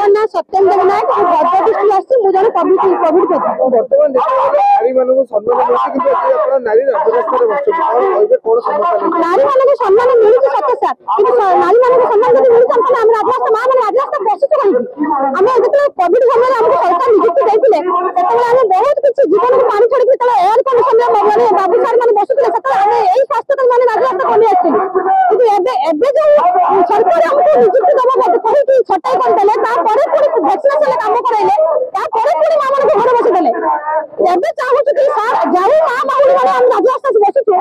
मो ना सत्येंद्र नायक भद्रक डिस्ट्रिक्ट आसी मु जने कोविड वर्तमान नारी मानक सम्मान मिलছে কিন্তু ଆପଣ नारी राजरास्ताରେ बसଛନ୍ତି କଣ କହିବେ कोन समस्या नारी मानक सम्मान मिलছে सत्य सर কিন্তু नारी मानक सम्मान जदि मिलছে हम हम राजरास्ता मां माने राजरास्ता बसिଛୁ कहीं हम जेतले कोविड समय हमको सरकार नियुक्ति दैथिले सेतले हम बहुत किछि जीवन को पानी छोड़ी तले एयर कंडीशन में माने बाबू सर माने बसुଥିଲେ सेतले हम एई स्वास्थ्य माने राजरास्ता कोनी आछिले কিন্তু एबे जो सरकार हमको नियुक्ति दबा मत कहि कि छटाई कर देले ता परे पुरी वैक्सीनेशन काम कराइले ता परे पुरी मां माने घर बसि देले एबे चाहू कि सर जाऊ मां माहुली माने हम राजरास्ता बसिछु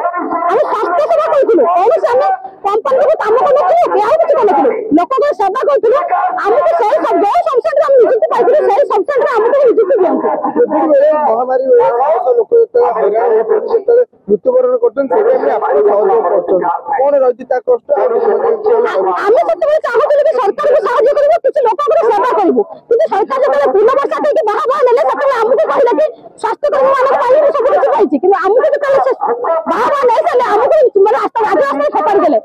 हम स्वास्थ्य सेवा कइथिलु ओने से हम कंपनी को काम करनथिलु बेआउ किछि करनथिलु लोक को सेवा कइथिलु हमको सही सब जो संसद हम नियुक्ति पाइथिलु सही संसद हमको नियुक्ति दियंतु महामारी लोक हैरान होते मृत्युवरण करछन सेटा भी आपण सहयोग करछन कोन रहिति ता कष्ट आमे सतबे चाहूथिलु कि सरकार को सहायता करिवो किछि लोक को सेवा करिवो किंतु सरकार जब फूल वर्षा के बाहा नेले सतबे हमको कहला कि स्वास्थ्य कर्मी मानक पाइबो सब किछि पाइछि किंतु हमको जब बाहा नै सले हमको माने रास्ता राजरास्ता खपर देले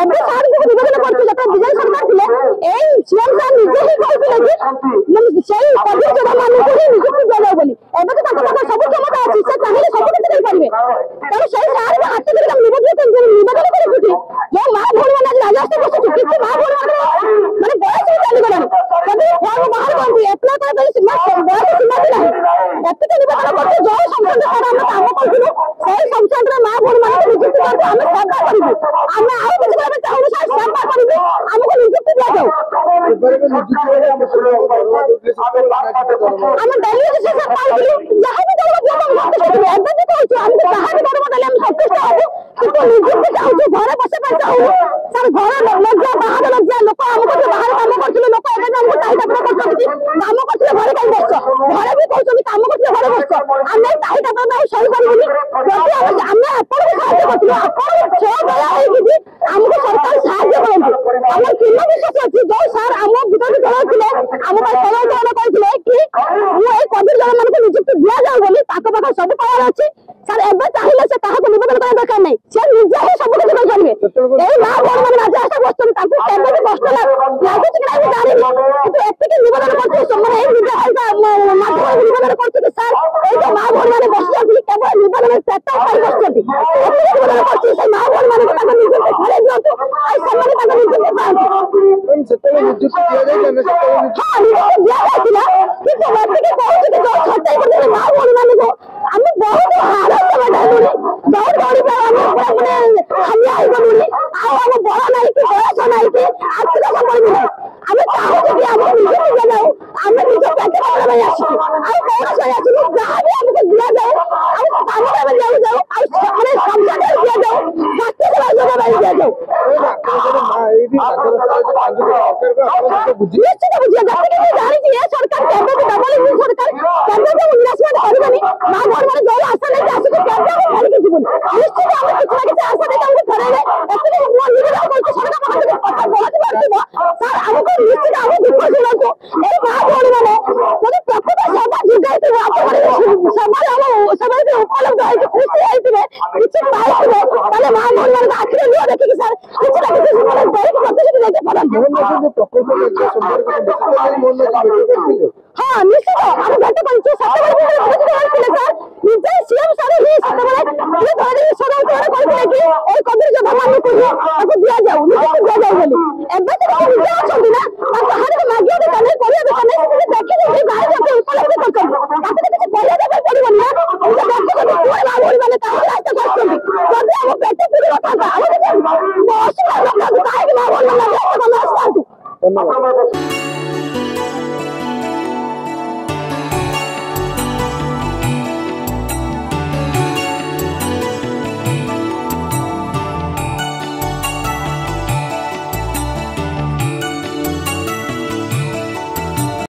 एबे सार को निवेदन करछु जब विजय सरकार थिले एई सीएम सार निजे ही कहथिले कि मन सही कोविड जब मानक को नियुक्ति देले बोली एबे तो ताको सब क्षमता अछि से चाहिले सब किछि करि परिबे तब सही सार को हाथ धरि हम निवेदन करिछु जो मां भोल माने राजरास्ता बसु किछि मां भोल माने बयस चली गलानी कभी फॉर्म बाहर कर दिए अप्लाई कर बयस सीमा नहीं एते निवेदन करछु जो संसद सारा हम काम करछु सही संसद रे मां भोल माने नियुक्ति करछु हम सेवा करिबु हम आउ किछि करबे चाहू सर सेवा करिबु हमको नियुक्ति दिया जाऊ हम दिल्ली से सब पाइलु जहां भी दरवा दिया हम एबे भी कहछु हम जहां भी दरवा देले हम संतुष्ट हबु किंतु नियुक्ति चाहू घरे बसे पर चाहू सर घरे लज्जा बाहर लज्जा लोक हमको बाहर काम करथिले लोक एबे हमको टाइटा पर करछथि काम करथिले घरे काई बसछ घरे भी कहछथि काम करथिले घरे बसछ हम टाइटा पर हम सही करबुनी जदि हम अपन को सहायता करथिले अपन छो गला है कि हमको सरकार सहायता करंतु हम किलो विश्वास अछि जो सर हम विरोधी दल थिले हम पर सहायता दल कहथिले कि वो ए कोविड जन मन को नियुक्ति दिया जाऊ बोली ताको पाखा सब पावर अछि सर एबे चाहिले से काहा को निवेदन करे दरकार नै से निजे ही सब कुछ कर करबे ए मां बोल मन राजा बस्तन ताको केबे भी कष्ट लागु कि नहीं जानि কিন্তু এতকে নিবেদন করতে সময় এই নিजे হালকা মাধ্যমে নিবেদন করতে স্যার এই যে মা বোন মানে বসছেন কেবল নিবেদনের চেষ্টা পাই বসছেন এতকে নিবেদন করতে সেই মা বোন মানে তাকে নিজে ঘরে দিও আর সম্মানে তাকে নিজে পান সেটা নিযুক্তি দিয়া যায় না সেটা হ্যাঁ নিযুক্তি দিয়া যাইছিল কিন্তু এতকে বহুত যে ছটাই করে মা বোন মানে আমি বহুত হারাস বানাইলি দৌড় দৌড়ি মানে আমি আই গলুনি আর আমি বড় নাই কি বয়স নাই কি আত্মীয় করবি আমি চাহু যে আমি নিজে দিয়ে যাও আমি নিজে পেটে বড় ভাই আসি আর বড় সই আসি যাবে আমাকে দিয়া যাও আর কাম করে যাও যাও আর মানে সংসারে দিয়া যাও বাচ্চা সবাই জমা ভাই দিয়া যাও নিশ্চিত বুঝিয়ে যাচ্ছে কিন্তু জানিছি এ সরকার কেবল ডবল ইঞ্জিন সরকার কেবল যে ইনভেস্টমেন্ট করবেনি মা বোন মানে যারা আশা নেই আসে কেবল ভালো কিছু বলি নিশ্চিত আমি কিছু না কিছু আশা নেই আমাকে ধরে এতদিন মন নিবেদন করতে সরকার আমাকে কথা বলতে পারতিব স্যার আমাকে নিশ্চিত আমি দুঃখ শুনাকো এই মা বোন মানে যদি প্রকৃত সেবা যোগাইতে আপনাদের সবাই সবাই উপলব্ধ হইতে খুশি হইতিবে কিছু পাইতিবে তাহলে মা বোন মানে আখিরে নিয়ে দেখি কি স্যার কিছু না কিছু মানে বড় প্রতিশ্রুতি দিতে পারেন প্রকল্প সম্পর্কে हाँ निश्चित हम भेट करछु सतबे बुझिले सर निजे सीएम सर ही सतबे ये धरे सर करे कहले कि ए कोविड जो भगवान को ताको दिया जाऊ निश्चित दिया जाऊ बोली एबे तो निजे अछंती ना ताको हारे मागियो दे कने कोरिया दे कने से देखि जे गाय जाके उपलब्ध करछन ताको किछि कोरिया दे पड़िबो ना जे देखि जे कोई ना बोली माने ता रास्ता करछन जदि हम पेटे पूरी रखा हम बहुत लोग काहे ना बोलना रास्ता बना धन्यवाद।